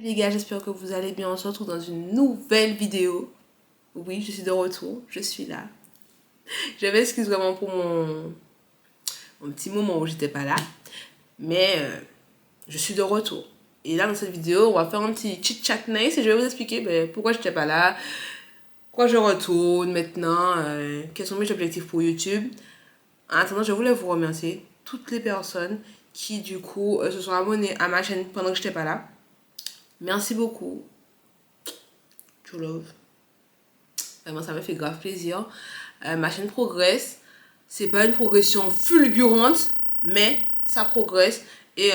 Les gars, j'espère que vous allez bien. On se retrouve dans une nouvelle vidéo. Oui, je suis de retour. Je suis là. Je m'excuse vraiment pour mon petit moment où j'étais pas là. Mais je suis de retour. Et là, dans cette vidéo, on va faire un petit chit-chat nice et je vais vous expliquer pourquoi j'étais pas là, pourquoi je retourne maintenant, quels sont mes objectifs pour YouTube. En attendant, je voulais vous remercier toutes les personnes qui, du coup, se sont abonnées à ma chaîne pendant que j'étais pas là. Merci beaucoup. To love. Vraiment, ça me fait grave plaisir. Ma chaîne progresse. C'est pas une progression fulgurante, mais ça progresse. Et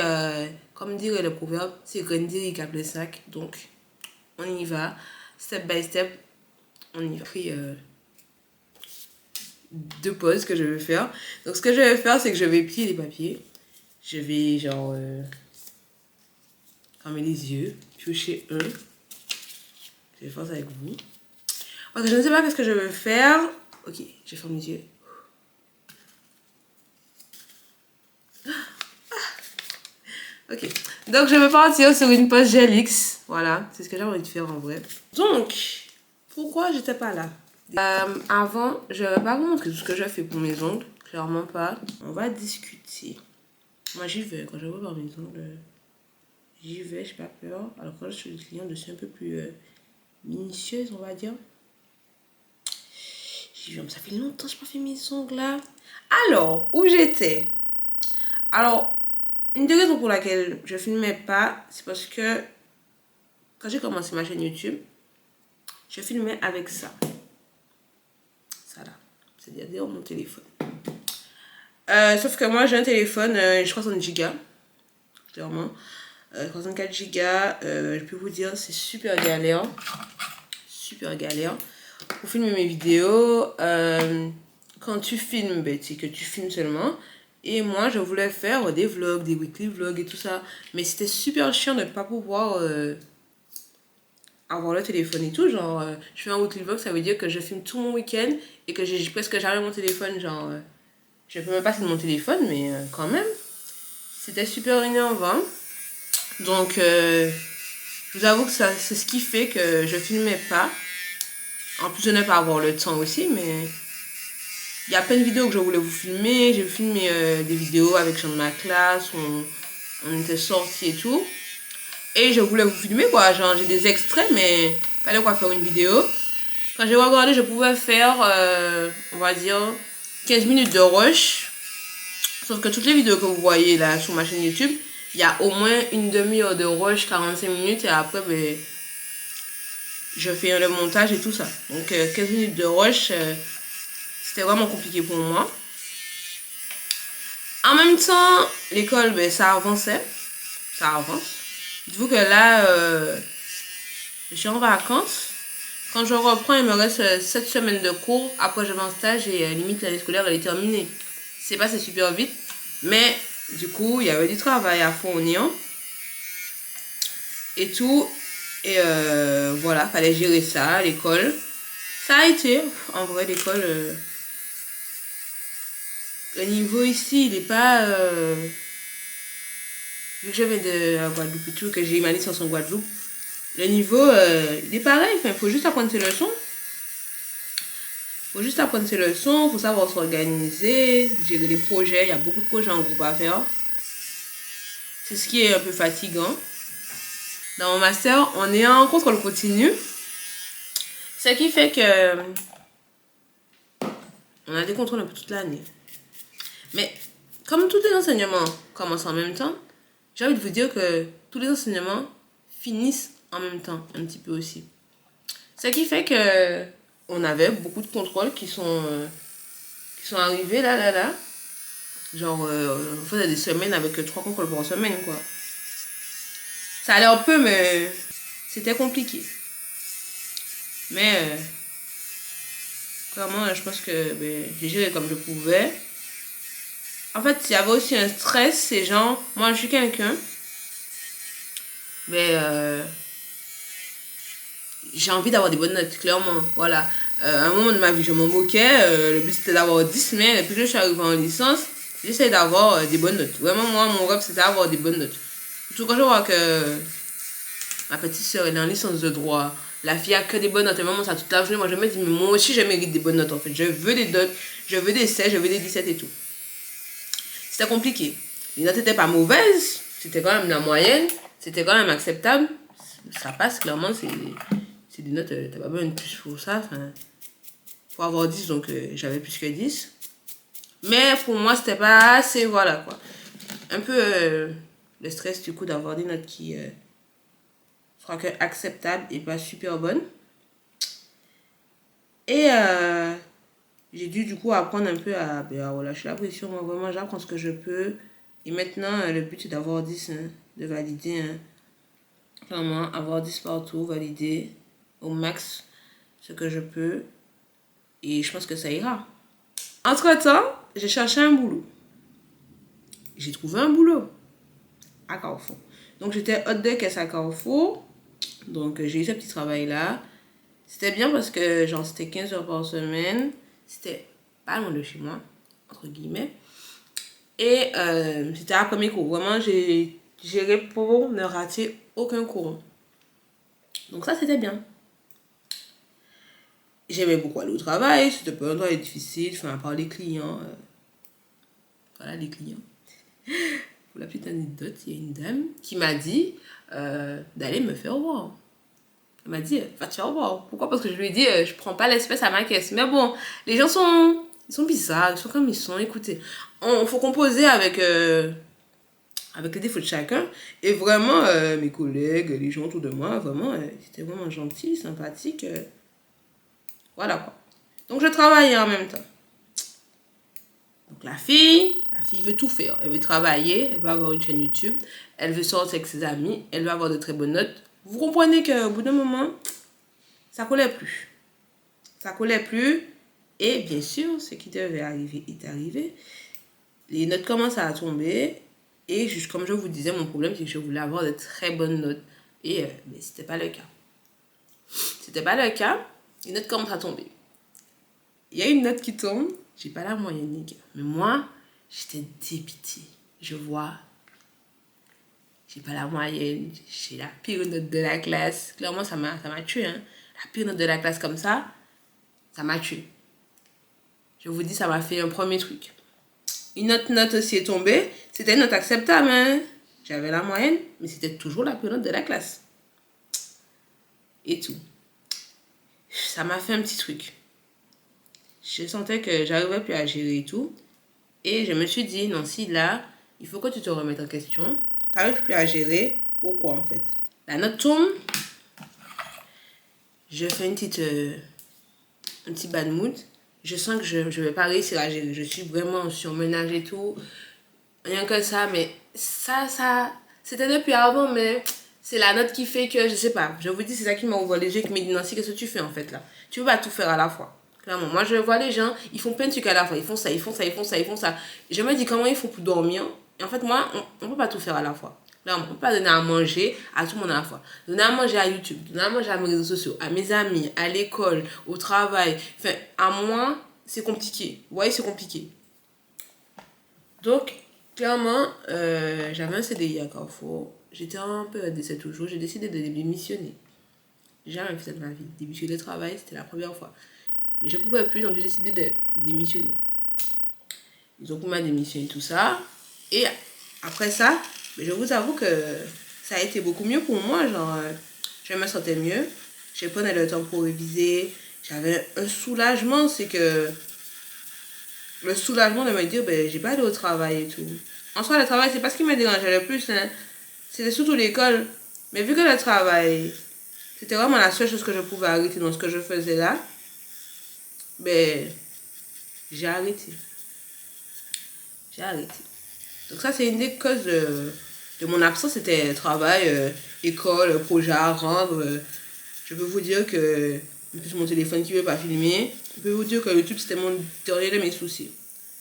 comme dirait le proverbe, c'est Grandir qui appelle le sac. Donc, on y va. Step by step. On y va. Pris deux pauses que je vais faire. Donc, ce que je vais faire, c'est que je vais plier les papiers. Je vais, genre, fermer les yeux. Piocher un. Je vais faire ça avec vous. Parce que je ne sais pas ce que je vais faire. Ok, je ferme les yeux. Ok, donc je vais partir sur une pause GLX. Voilà, c'est ce que j'ai envie de faire en vrai. Donc, pourquoi j'étais pas là? Avant, je vais pas vous montrer tout ce que je fais pour mes ongles. Clairement pas. On va discuter. Moi, j'y vais. Quand je vois par mes ongles, j'y vais, j'ai pas peur. Alors quand je suis le client, je suis un peu plus minutieuse, on va dire. J'y vais. Ça fait longtemps que je n'ai pas fait mes ongles là. Alors, où j'étais? Alors, une des raisons pour laquelle je filmais pas, c'est parce que quand j'ai commencé ma chaîne YouTube, je filmais avec ça. Ça là. C'est-à-dire derrière mon téléphone. Sauf que moi, j'ai un téléphone, je crois 60 Go. Clairement. 64 Go. Je peux vous dire, c'est super galère. Super galère. Pour filmer mes vidéos, quand tu filmes, c'est que tu filmes seulement. Et moi, je voulais faire des vlogs, des weekly vlogs et tout ça. Mais c'était super chiant de ne pas pouvoir avoir le téléphone et tout. Genre, je fais un weekly vlog, ça veut dire que je filme tout mon week-end et que j'ai presque jamais mon téléphone. Genre, je peux même pas filmer mon téléphone, mais quand même, c'était super énervant. Donc, je vous avoue que c'est ce qui fait que je filmais pas. En plus, je n'ai pas avoir le temps aussi, mais il y a plein de vidéos que je voulais vous filmer. J'ai filmé des vidéos avec gens de ma classe, on était sortis et tout. Et je voulais vous filmer quoi, genre j'ai des extraits, mais fallait quoi faire une vidéo. Quand j'ai regardé, je pouvais faire, on va dire, 15 minutes de rush. Sauf que toutes les vidéos que vous voyez là sur ma chaîne YouTube, il y a au moins une demi-heure de rush, 45 minutes, et après, je fais le montage et tout ça. Donc 15 minutes de rush, c'était vraiment compliqué pour moi. En même temps, l'école, ça avançait. Ça avance. Dites-vous que là, je suis en vacances. Quand je reprends, il me reste 7 semaines de cours. Après, je vais en stage et limite, l'année scolaire, elle est terminée. C'est passé super vite. Mais, du coup, il y avait du travail à fournir. Et tout. Et voilà, fallait gérer ça, l'école. Ça a été, en vrai, l'école. Le niveau ici, il n'est pas... vu que je viens de la Guadeloupe et tout, que j'ai ma licence en Guadeloupe, le niveau, il est pareil. Enfin, il faut juste apprendre ses leçons. Il faut juste apprendre ses leçons, il faut savoir s'organiser, gérer les projets. Il y a beaucoup de projets en groupe à faire. C'est ce qui est un peu fatigant. Dans mon master, on est en contrôle continu. Ce qui fait que on a des contrôles un peu toute l'année. Mais comme tous les enseignements commencent en même temps, j'ai envie de vous dire que tous les enseignements finissent en même temps, un petit peu aussi. Ce qui fait que on avait beaucoup de contrôles qui sont arrivés là. Genre, on faisait des semaines avec 3 contrôles par semaine, quoi. Ça allait un peu, mais c'était compliqué. Mais, clairement, je pense que j'ai géré comme je pouvais. En fait, il y avait aussi un stress, c'est genre, moi je suis quelqu'un, mais j'ai envie d'avoir des bonnes notes, clairement. Voilà. À un moment de ma vie, je m'en moquais. Le but c'était d'avoir 10, mais depuis que je suis arrivée en licence, j'essaie d'avoir des bonnes notes. Vraiment, moi, mon rêve c'était d'avoir des bonnes notes. Surtout quand je vois que Ma petite soeur, elle est en licence de droit. La fille a que des bonnes notes. Elle maman, ça toute la journée. Moi, je me dis, mais moi aussi, je mérite des bonnes notes, en fait. Je veux des notes, je veux des 16, je veux des 17 et tout. C'était compliqué. Les notes n'étaient pas mauvaises. C'était quand même la moyenne. C'était quand même acceptable. Ça passe, clairement. C'est des notes, t'as pas besoin de plus pour ça. Enfin, pour avoir 10, donc j'avais plus que 10. Mais pour moi, c'était pas assez, voilà quoi. Un peu le stress du coup d'avoir des notes qui sera que acceptables et pas super bonnes. Et j'ai dû du coup apprendre un peu à relâcher la pression. Moi, vraiment, j'apprends ce que je peux. Et maintenant, le but c'est d'avoir 10, hein, de valider. Hein. Clairement, avoir 10 partout, valider au max ce que je peux. Et je pense que ça ira. Entre-temps, j'ai cherché un boulot. J'ai trouvé un boulot à Carrefour. Donc, j'étais hôte de caisse à Carrefour. Donc, j'ai eu ce petit travail-là. C'était bien parce que, genre, c'était 15 heures par semaine. C'était pas loin de chez moi, entre guillemets. Et c'était après mes cours. Vraiment, j'ai géré pour ne rater aucun cours. Donc, ça, c'était bien. J'aimais beaucoup aller au travail. C'était pas un travail difficile. Enfin, à part les clients. Voilà, les clients. Pour la petite anecdote, il y a une dame qui m'a dit d'aller me faire voir. Elle m'a dit, va te faire voir. Pourquoi? Parce que je lui ai dit, je prends pas l'espèce à ma caisse. Mais bon, les gens ils sont bizarres, ils sont comme ils sont. Écoutez, il faut composer avec les défauts de chacun. Et vraiment, mes collègues, les gens autour de moi, vraiment, c'était vraiment gentil, sympathique. Voilà quoi. Donc je travaillais en même temps. Donc la fille veut tout faire. Elle veut travailler, elle veut avoir une chaîne YouTube, elle veut sortir avec ses amis, elle veut avoir de très bonnes notes. Vous comprenez qu'au bout d'un moment, ça collait plus. Ça collait plus. Et bien sûr, ce qui devait arriver est arrivé. Les notes commencent à tomber. Et comme je vous disais, mon problème, c'est que je voulais avoir de très bonnes notes. Et mais c'était pas le cas. C'était pas le cas. Les notes commencent à tomber. Il y a une note qui tombe. J'ai pas la moyenne, les gars. Mais moi, j'étais dépitée. Je vois. J'ai pas la moyenne. J'ai la pire note de la classe. Clairement, ça m'a tué. Hein. La pire note de la classe comme ça m'a tué. Je vous dis, ça m'a fait un premier truc. Une autre note aussi est tombée. C'était une note acceptable. Hein. J'avais la moyenne, mais c'était toujours la pire note de la classe. Et tout. Ça m'a fait un petit truc. Je sentais que j'arrivais plus à gérer et tout. Et je me suis dit, non, si là, il faut que tu te remettes en question. Tu n'arrives plus à gérer. Pourquoi en fait? La note tombe. Je fais un petit bad mood. Je sens que je ne vais pas réussir à gérer. Je suis vraiment surmenage et tout. Rien que ça, mais ça, c'était depuis avant, mais c'est la note qui fait que, je sais pas. Je vous dis, c'est ça qui m'a ouvert les yeux, qui m'a dit, Nancy, qu'est-ce que tu fais en fait là? Tu peux pas tout faire à la fois. Clairement, moi je vois les gens, ils font plein de trucs à la fois. Ils font ça, ils font ça, ils font ça, ils font ça. Et je me dis, comment ils font pour dormir? Et en fait, moi, on peut pas tout faire à la fois. Là, on peut pas donner à manger à tout le monde à la fois. Donner à manger à YouTube, donner à manger à mes réseaux sociaux, à mes amis, à l'école, au travail. Enfin, à moi, c'est compliqué. Vous voyez, c'est compliqué. Donc, clairement, j'avais un CDI à Carrefour. J'étais un peu décès toujours. J'ai décidé de démissionner. J'ai jamais fait ça de ma vie. Démissionner le travail, c'était la première fois. Mais je ne pouvais plus, donc j'ai décidé de démissionner. Ils ont pris ma démission et tout ça. Et après ça, je vous avoue que ça a été beaucoup mieux pour moi. Genre, je me sentais mieux. Je prenais le temps pour réviser. J'avais un soulagement. C'est que le soulagement de me dire, ben, j'ai pas allé au travail et tout. En soi, le travail, c'est pas ce qui me dérangeait le plus. Hein. C'était surtout l'école. Mais vu que le travail, c'était vraiment la seule chose que je pouvais arrêter dans ce que je faisais là, ben, j'ai arrêté. J'ai arrêté. Donc ça, c'est une des causes de mon absence. C'était travail, école, projet à rendre. Je peux vous dire que, en plus mon téléphone qui ne veut pas filmer, je peux vous dire que YouTube, c'était mon dernier de mes soucis.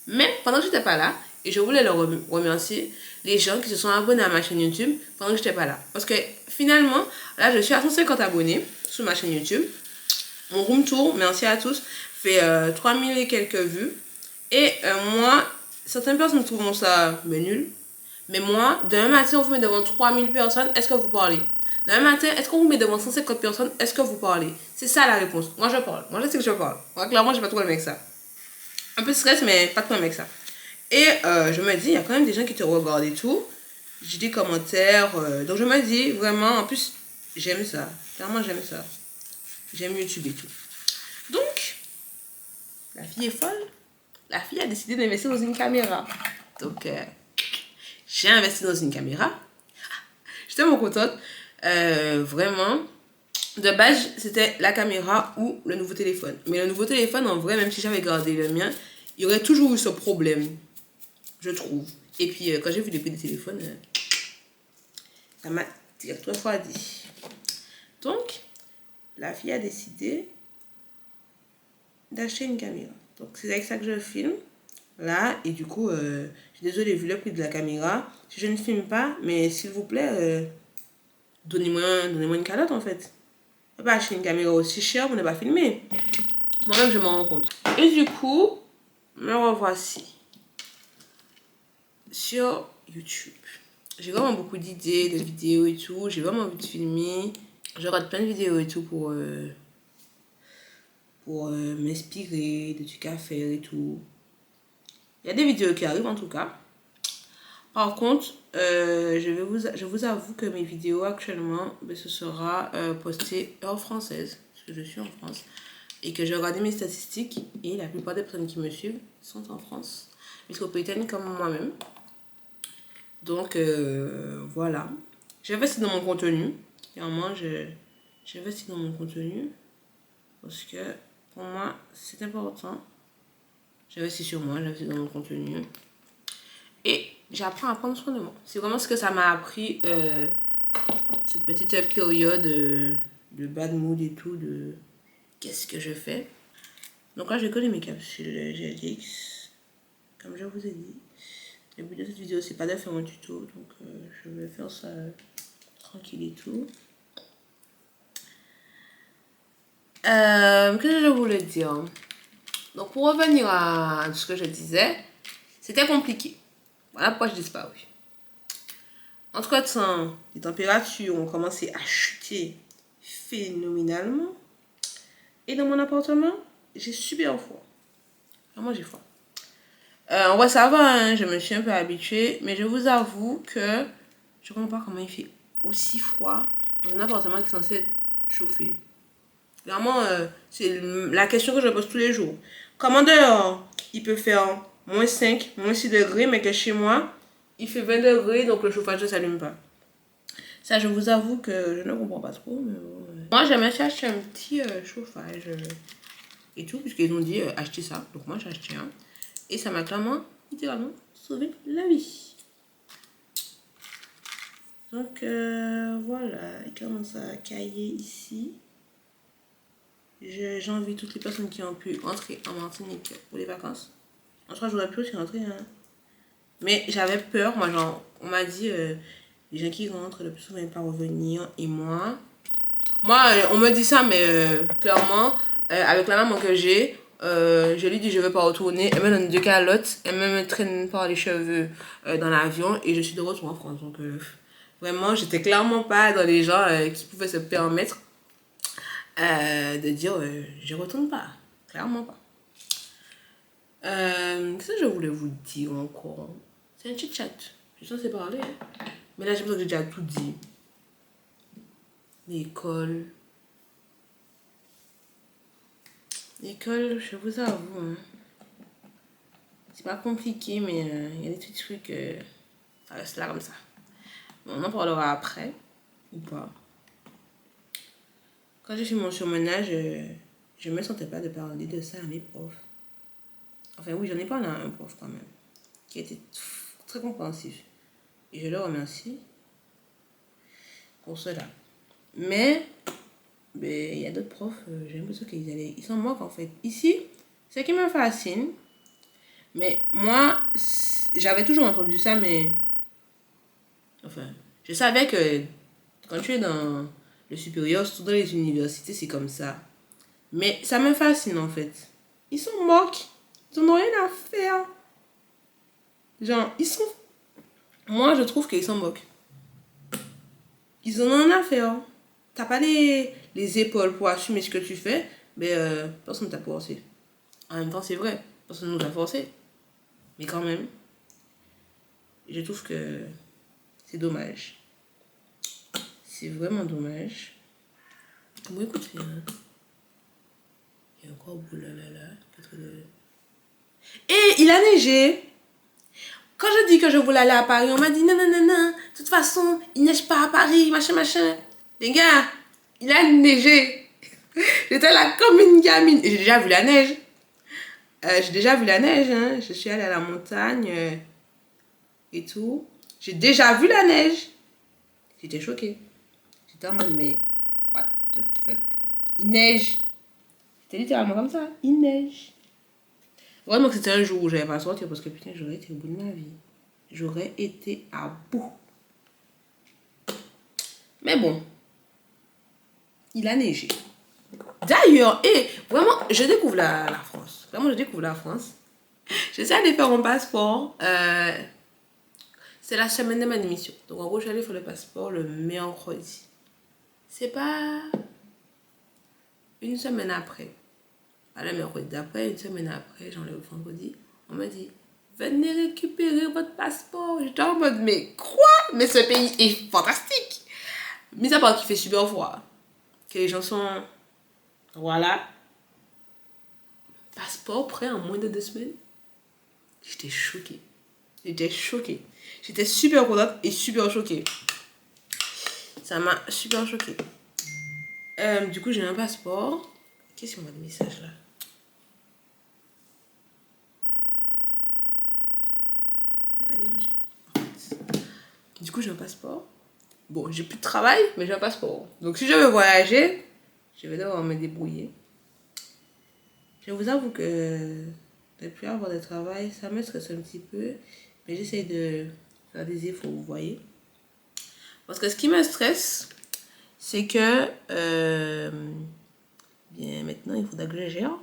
Mais pendant que j'étais pas là, et je voulais leur remercier les gens qui se sont abonnés à ma chaîne YouTube pendant que j'étais pas là. Parce que finalement, là, je suis à 150 abonnés sur ma chaîne YouTube. Mon room tour, merci à tous, fait 3000 et quelques vues. Et moi, certaines personnes trouvent ça nul. Mais moi, demain matin, on vous met devant 3000 personnes, est-ce que vous parlez? Demain matin, est-ce qu'on vous met devant 150 personnes? Est-ce que vous parlez? C'est ça la réponse. Moi, je parle. Moi, je sais que je parle. Moi, clairement, j'ai pas trop aimé avec ça. Un peu de stress, mais pas trop aimé avec ça. Et je me dis, il y a quand même des gens qui te regardent et tout. J'ai des commentaires. Donc, je me dis, vraiment, en plus, j'aime ça. Clairement, j'aime ça. J'aime YouTube et tout. Donc, la fille est folle. La fille a décidé d'investir dans une caméra. Donc, j'ai investi dans une caméra. J'étais vraiment contente. Vraiment. De base, c'était la caméra ou le nouveau téléphone. Mais le nouveau téléphone, en vrai, même si j'avais gardé le mien, il y aurait toujours eu ce problème. Je trouve. Et puis, quand j'ai vu les prix des téléphones, ça m'a directement dit. Donc, la fille a décidé d'acheter une caméra. Donc, c'est avec ça que je filme. Là, et du coup, je suis désolée, vu le prix de la caméra, si je ne filme pas, mais s'il vous plaît, donnez-moi une calotte en fait. Je ne vais pas acheter une caméra aussi chère pour ne pas filmer. Moi-même, je m'en rends compte. Et du coup, me revoici sur YouTube. J'ai vraiment beaucoup d'idées, de vidéos et tout. J'ai vraiment envie de filmer. Je regarde plein de vidéos et tout pour m'inspirer de trucs à faire et tout. Il y a des vidéos qui arrivent en tout cas. Par contre, je vous avoue que mes vidéos actuellement, ce sera posté heure française. Parce que je suis en France. Et que j'ai regardé mes statistiques. Et la plupart des personnes qui me suivent sont en France. Métropolitaine comme moi-même. Donc, voilà. J'investis dans mon contenu. Clairement, j'investis dans mon contenu. Parce que, pour moi, c'est important. J'investis sur moi, j'investis dans mon contenu. Et j'apprends à prendre soin de moi. C'est vraiment ce que ça m'a appris, cette petite période de bad mood et tout, de qu'est-ce que je fais. Donc là, je connais mes capsules GLX, comme je vous ai dit. Le but de cette vidéo, c'est pas de faire un tuto, donc je vais faire ça tranquille et tout. Qu'est-ce que je voulais dire? Donc pour revenir à ce que je disais, c'était compliqué. Voilà pourquoi je disparu. Entre-temps, les températures ont commencé à chuter phénoménalement. Et dans mon appartement, j'ai super froid. Vraiment, j'ai froid. En vrai, ça va, hein, je me suis un peu habituée. Mais je vous avoue que je ne comprends pas comment il fait aussi froid dans un appartement qui est censé être chauffé. Vraiment, c'est la question que je pose tous les jours. Comment dehors, il peut faire moins 5, moins 6 degrés, mais que chez moi, il fait 20 degrés, donc le chauffage ne s'allume pas. Ça, je vous avoue que je ne comprends pas trop. Mais bon, moi, j'aimerais acheter un petit chauffage et tout, puisqu'ils ont dit acheter ça. Donc moi, j'ai acheté un. Et ça m'a clairement, littéralement, sauvé la vie. Donc voilà, il commence à cailler ici. J'envie toutes les personnes qui ont pu entrer en Martinique pour les vacances. En tout cas, j'aurais pu aussi rentrer. Hein. Mais j'avais peur, moi, genre, on m'a dit, les gens qui rentrent, le plus souvent, ils ne pas revenir. Et moi, on me dit ça, mais clairement, avec la maman que j'ai, je lui dis je veux pas retourner. Elle me donne 2 calottes, elle me traîne par les cheveux dans l'avion et je suis de retour en France. Donc, vraiment, j'étais clairement pas dans les gens qui pouvaient se permettre de dire je retourne pas. Clairement pas. Qu'est-ce que je voulais vous dire encore? C'est un chit-chat. Je suis censée parler. Hein. Mais là, j'ai l'impression que j'ai déjà tout dit. L'école. L'école, je vous avoue. Hein. C'est pas compliqué, mais il y a des petits trucs. Ça reste là comme ça. Bon, on en parlera après. Ou pas. Quand j'ai fait mon surmenage, je me sentais pas de parler de ça à mes profs. Enfin, oui, j'en ai parlé à un prof quand même. Qui était très compréhensif. Et je le remercie pour cela. Mais il y a d'autres profs, j'ai l'impression ils s'en moquent en fait. Ici, ce qui me fascine, mais moi, j'avais toujours entendu ça, mais enfin, je savais que quand tu es dans le supérieur, surtout dans les universités, c'est comme ça. Mais ça me fascine en fait. Ils s'en moquent. Ils n'ont rien à faire. Genre, moi je trouve qu'ils s'en moquent. Ils en ont rien à faire. T'as pas les épaules pour assumer ce que tu fais, mais personne ne t'a forcé. En même temps, c'est vrai, personne ne nous a forcé. Mais quand même, je trouve que c'est dommage. C'est vraiment dommage. Bon, écoute, il y a encore boulala. Et il a neigé. Quand je dis que je voulais aller à Paris, on m'a dit non, non, non, non. De toute façon, il neige pas à Paris, machin, machin. Les gars, il a neigé. J'étais là comme une gamine. Et j'ai déjà vu la neige. J'ai déjà vu la neige. Hein. Je suis allée à la montagne et tout. J'ai déjà vu la neige. J'étais choquée. J'étais en mode, mais what the fuck? Il neige. C'était littéralement comme ça. Il neige. Vraiment que c'était un jour où j'avais pas sorti parce que putain, j'aurais été au bout de ma vie. J'aurais été à bout. Mais bon, il a neigé. D'ailleurs, et vraiment, je découvre la France. Vraiment, je découvre la France. J'essaie de faire mon passeport. C'est la semaine de ma démission. Donc, en gros, je suis allée faire le passeport le mercredi. C'est pas une semaine après. Pas le mercredi d'après, une semaine après, j'enlève le vendredi. On m'a dit, venez récupérer votre passeport. J'étais en mode, mais quoi? Mais ce pays est fantastique. Mis à part qu'il fait super froid. Que les gens sont... Voilà. Passeport prêt en moins de 2 semaines. J'étais choquée. J'étais super contente et super choquée. Ça m'a super choquée. Du coup, j'ai un passeport. Qu'est-ce qu'on m'a de message là? On n'a pas dérangé. Du coup, j'ai un passeport. Bon, j'ai plus de travail, mais j'ai un passeport. Donc, si je veux voyager, je vais devoir me débrouiller. Je vous avoue que depuis avoir de travail, ça me stresse un petit peu. Mais j'essaie de faire des efforts, vous voyez. Parce que ce qui me stresse, c'est que bien maintenant, il faudra que je gère.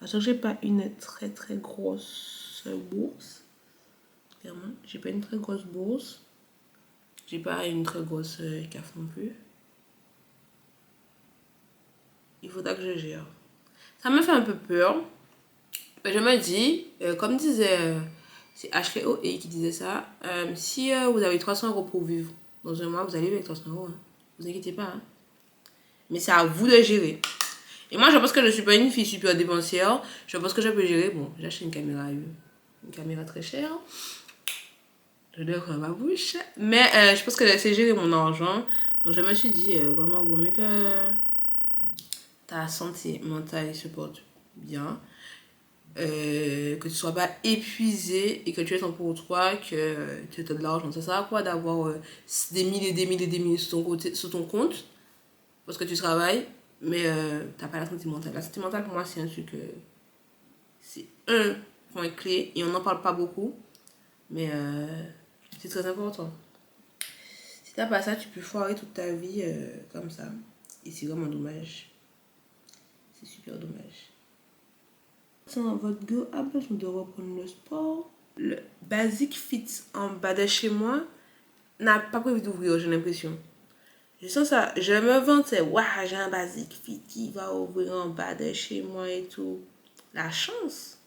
Parce que j'ai pas une très très grosse bourse. Clairement, j'ai pas une très grosse bourse. J'ai pas une très grosse CAF non plus. Il faudra que je gère. Ça me fait un peu peur. Mais je me dis, comme disait, c'est Ashley O.A. qui disait ça, si vous avez 300 euros pour vivre dans un mois, vous allez vivre avec 300 euros. Hein. Vous inquiétez pas. Hein. Mais c'est à vous de gérer. Et moi, je pense que je ne suis pas une fille super dépensière. Je pense que je peux gérer. Bon, j'ai acheté une caméra très chère. Je dois ouvrir ma bouche. Mais je pense que j'essaie de gérer mon argent. Donc, je me suis dit, vraiment, il vaut mieux que ta santé mentale se porte bien. Que tu sois pas épuisé et que tu aies temps pour toi, que tu aies de l'argent. Ça sert à quoi d'avoir des milliers et des milliers et des milliers sur ton compte parce que tu travailles, mais t'as pas la santé mentale. La santé mentale, pour moi, c'est un truc... c'est un point clé et on n'en parle pas beaucoup, mais c'est très important. Si t'as pas ça, tu peux foirer toute ta vie comme ça. Et c'est vraiment dommage. C'est super dommage. Votre go a besoin de reprendre le sport. Le Basic Fit en bas de chez moi n'a pas prévu d'ouvrir, j'ai l'impression. Je sens ça, je me vantais, waouh, j'ai un Basic Fit qui va ouvrir en bas de chez moi et tout. La chance.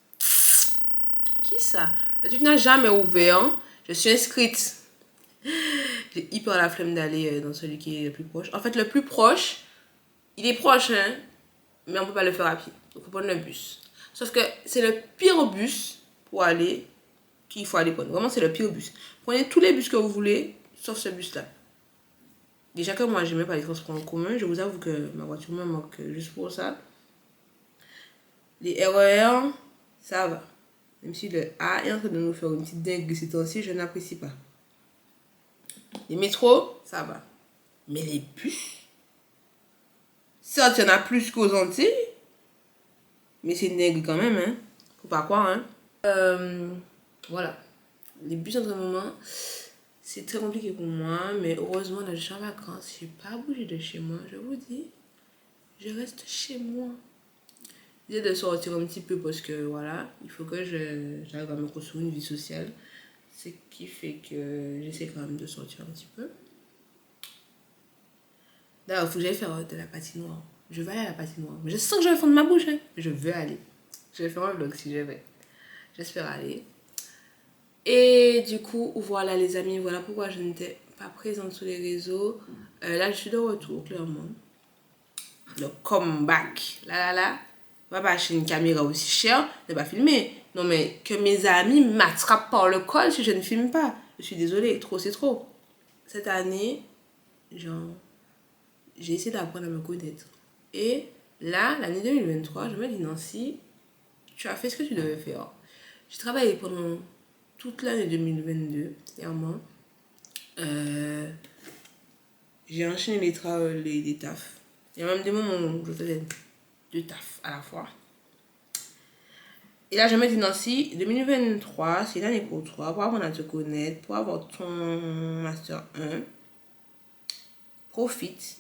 Qui ça? Le truc n'a jamais ouvert. Je suis inscrite. J'ai hyper la flemme d'aller dans celui qui est le plus proche. En fait, le plus proche, il est proche, hein, mais on peut pas le faire à pied. Donc, il faut prendre le bus. Sauf que c'est le pire bus pour aller qu'il faut aller prendre. Vraiment, c'est le pire bus. Prenez tous les bus que vous voulez, sauf ce bus-là. Déjà que moi, j'aimais pas les transports en commun. Je vous avoue que ma voiture me manque juste pour ça. Les RER, ça va. Même si le A est en train de nous faire une petite dingue ces temps-ci, je n'apprécie pas. Les métros, ça va. Mais les bus, certes, il y en a plus qu'aux Antilles. Mais c'est dingue quand même, hein. Faut pas croire, hein. Voilà. Les bus en ce moment, c'est très compliqué pour moi. Mais heureusement, là, je suis en vacances. Je n'ai pas bougé de chez moi. Je vous dis, je reste chez moi. J'essaie de sortir un petit peu parce que, voilà, il faut que j'arrive à me construire une vie sociale. Ce qui fait que j'essaie quand même de sortir un petit peu. D'ailleurs, il faut que j'aille faire de la patinoire. Je vais aller à la patinoire. Mais je sens que je vais fondre ma bouche. Hein. Je veux aller. Je vais faire un vlog si je vais. J'espère aller. Et du coup, voilà les amis, voilà pourquoi je n'étais pas présente sur les réseaux. Là, je suis de retour, clairement. Le comeback. Là. On va pas acheter une caméra aussi chère, ne pas filmer. Non, mais que mes amis m'attrapent par le col si je ne filme pas. Je suis désolée, trop c'est trop. Cette année, genre, j'ai essayé d'apprendre à me connaître. Et là, l'année 2023, je me dis, Nancy, tu as fait ce que tu devais faire. J'ai travaillé pendant toute l'année 2022, clairement. J'ai enchaîné les tafs. Il y a même des moments où je faisais deux tafs à la fois. Et là, je me dis, Nancy, 2023, c'est l'année pour toi, pour apprendre à te connaître, pour avoir ton Master 1. Profite.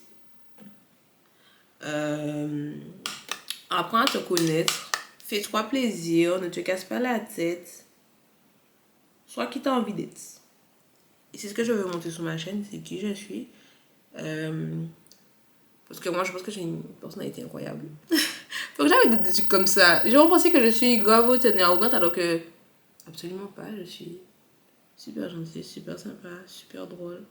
Apprends à te connaître. Fais-toi plaisir, ne te casse pas la tête. Sois qui t'as envie d'être. Et c'est ce que je veux montrer sur ma chaîne, c'est qui je suis. Parce que moi, je pense que j'ai une personnalité incroyable. Faut que j'arrête des trucs comme ça. Les gens vont penser que je suis grave haute et arrogante, alors que absolument pas. Je suis super gentille, super sympa, super drôle.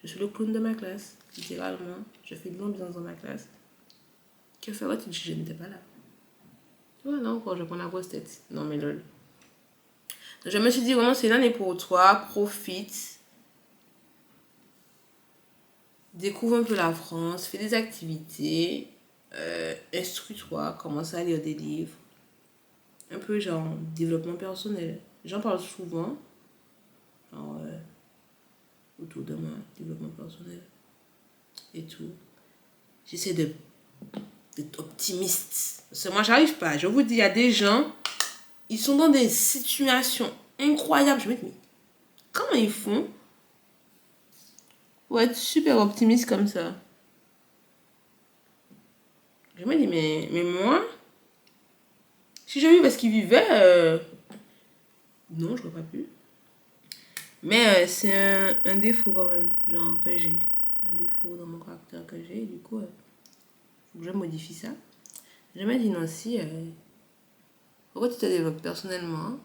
Je suis le clown de ma classe, littéralement. Je fais de l'ambiance dans ma classe. Que ferais-tu si je n'étais pas là? Ouais, non, encore, je prends la grosse tête. Non, mais lol. Je me suis dit, vraiment, c'est l'année pour toi. Profite. Découvre un peu la France. Fais des activités. Instruis-toi. Commence à lire des livres. Un peu genre développement personnel. J'en parle souvent. Genre, autour de moi. Développement personnel. Et tout. J'essaie d'être optimiste. Parce que moi, j'arrive pas. Je vous dis, il y a des gens, ils sont dans des situations incroyables. Je me dis, mais comment ils font pour être super optimiste comme ça? Je me dis, mais moi, si j'ai vu parce qu'ils vivaient, non, je n'aurais pas pu. Mais c'est un défaut quand même, genre, que j'ai. Un défaut dans mon caractère que j'ai. Du coup, faut que je modifie ça. Je me dis, Nancy, pourquoi tu te développes personnellement?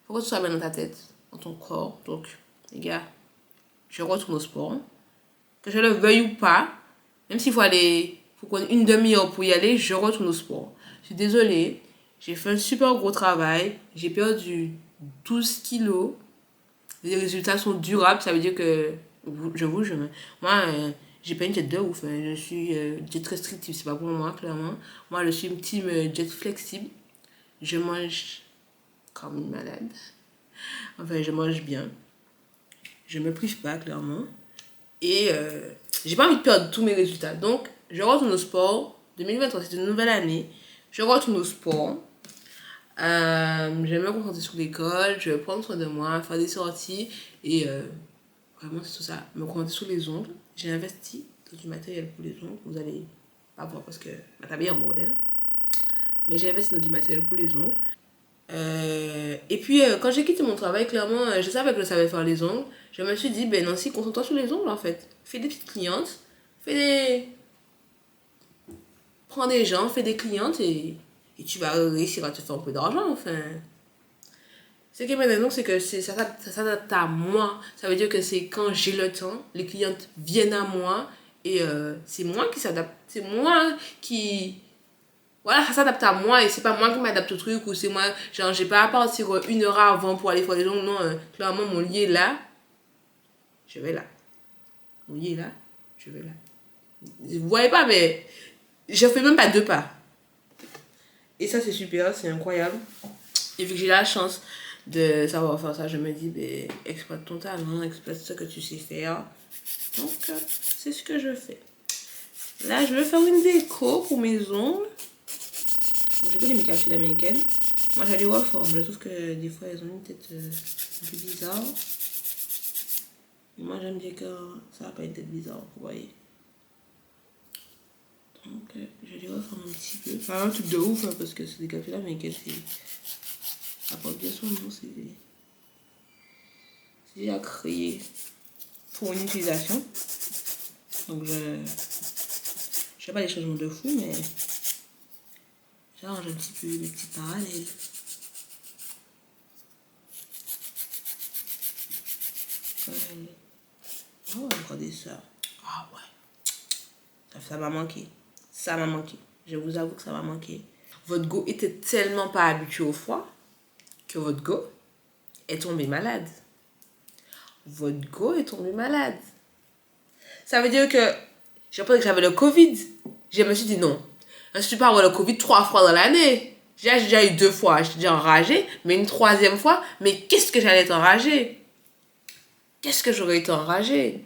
Pourquoi tu sois bien dans ta tête, dans ton corps? Donc, les gars, je retourne au sport. Que je le veuille ou pas, même s'il faut prendre une demi-heure pour y aller, je retourne au sport. Je suis désolée, j'ai fait un super gros travail, j'ai perdu 12 kilos. Les résultats sont durables, ça veut dire que, je vous jure, moi, j'ai pas une jet de ouf, hein. Je suis jet restrictif, c'est pas pour moi, clairement. Moi, je suis une team jet flexible. Je mange comme une malade. Enfin, je mange bien. Je me prive pas, clairement. Et j'ai pas envie de perdre tous mes résultats. Donc, je retourne au sport. 2023, c'est une nouvelle année. Je retourne au sport. Je vais me concentrer sur l'école. Je vais prendre soin de moi, faire des sorties. Et vraiment, c'est tout ça. Me concentrer sur les ongles. J'ai investi dans du matériel pour les ongles. Vous allez pas voir parce que ma table est en modèle. Mais j'ai investi dans du matériel pour les ongles. Et puis, quand j'ai quitté mon travail, clairement, je savais que je savais faire les ongles. Je me suis dit, ben Nancy, concentre-toi sur les ongles en fait. Fais des petites clientes, prends des gens, fais des clientes et tu vas réussir à te faire un peu d'argent, enfin. Ce qui est maintenant, c'est que ça s'adapte à moi. Ça veut dire que c'est quand j'ai le temps, les clientes viennent à moi et c'est moi qui s'adapte. C'est moi qui voilà, ça s'adapte à moi et c'est pas moi qui m'adapte au truc ou c'est moi, genre j'ai pas à partir une heure avant pour aller faire les ongles, non, clairement mon lit est là, je vais là. Mon lit est là, je vais là. Vous voyez pas, mais je fais même pas deux pas. Et ça c'est super, c'est incroyable. Et vu que j'ai la chance de savoir faire ça, je me dis, ben, exploite ton talent, exploite ce que tu sais faire. Donc, c'est ce que je fais. Là, je vais faire une déco pour mes ongles. J'ai vu les make-up américaines. Moi, j'allais voir forme. Je trouve que des fois, elles ont une tête un peu bizarre. Et moi, j'aime bien que ça n'a pas une tête bizarre, vous voyez. Donc, j'allais voir forme un petit peu. Enfin, un truc de ouf, hein, parce que c'est des cafés américaines. Ça porte bien son nom. C'est déjà créé pour une utilisation. Donc je fais pas des changements de fou, mais j'arrange un petit peu mes petits parallèles. Oh, regardez ça. Ah ouais. Ça m'a manqué. Ça m'a manqué. Je vous avoue que ça m'a manqué. Votre go était tellement pas habitué au froid que votre go est tombé malade. Votre go est tombé malade. Ça veut dire que j'ai pensé que j'avais le Covid. Je me suis dit non. Je ne suis pas avoir le Covid 3 fois dans l'année. J'ai déjà eu 2 fois. J'étais déjà enragée. Mais une 3e fois, mais qu'est-ce que j'allais être enragée? Qu'est-ce que j'aurais été enragée?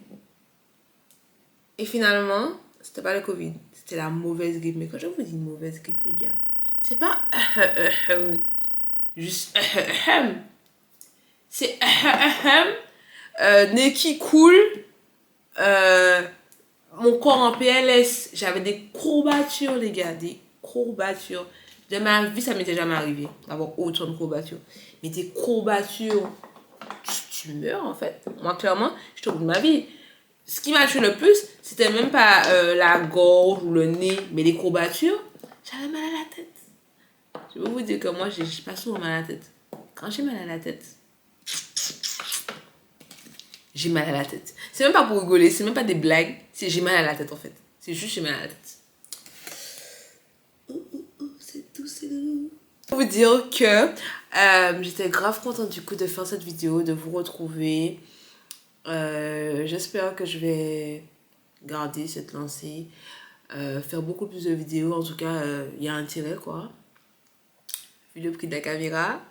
Et finalement, c'était pas le Covid. C'était la mauvaise grippe. Mais quand je vous dis mauvaise grippe, les gars, c'est pas juste c'est nez qui coule, mon corps en PLS. J'avais des courbatures, les gars, des courbatures. De ma vie, ça m'était jamais arrivé d'avoir autant de courbatures. Mais des courbatures, tu meurs en fait. Moi, clairement, je suis au bout de ma vie. Ce qui m'a tué le plus, c'était même pas la gorge ou le nez, mais les courbatures. J'avais mal à la tête. Je peux vous dire que moi, j'ai pas souvent mal à la tête. Quand j'ai mal à la tête, j'ai mal à la tête. C'est même pas pour rigoler, c'est même pas des blagues. C'est j'ai mal à la tête en fait. C'est juste j'ai mal à la tête. C'est tout, c'est tout. Pour vous dire que j'étais grave contente du coup de faire cette vidéo, de vous retrouver. J'espère que je vais garder cette lancée, faire beaucoup plus de vidéos. En tout cas, il y a intérêt quoi. Vu le prix de la caméra.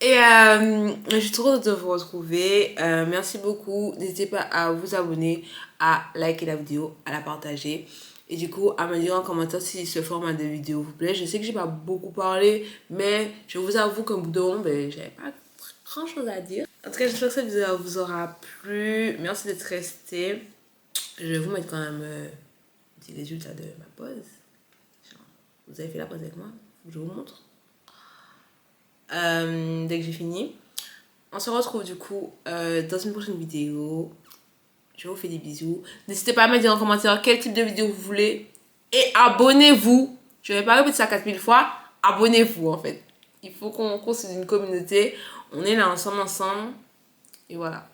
Et je suis trop contente de vous retrouver. Merci beaucoup. N'hésitez pas à vous abonner, à liker la vidéo, à la partager. Et du coup, à me dire en commentaire si ce format de vidéo vous plaît. Je sais que j'ai pas beaucoup parlé, mais je vous avoue qu'au bout de moment, j'avais pas grand chose à dire. En tout cas, j'espère que cette vidéo vous aura plu. Merci d'être resté. Je vais vous mettre quand même des résultats de ma pause. Vous avez fait la pause avec moi? Je vous montre. Dès que j'ai fini. On se retrouve du coup dans une prochaine vidéo. Je vous fais des bisous. N'hésitez pas à me dire en commentaire quel type de vidéo vous voulez. Et abonnez-vous. Je ne vais pas répéter ça 4000 fois. Abonnez-vous en fait. Il faut qu'on construise une communauté. On est là ensemble. Et voilà.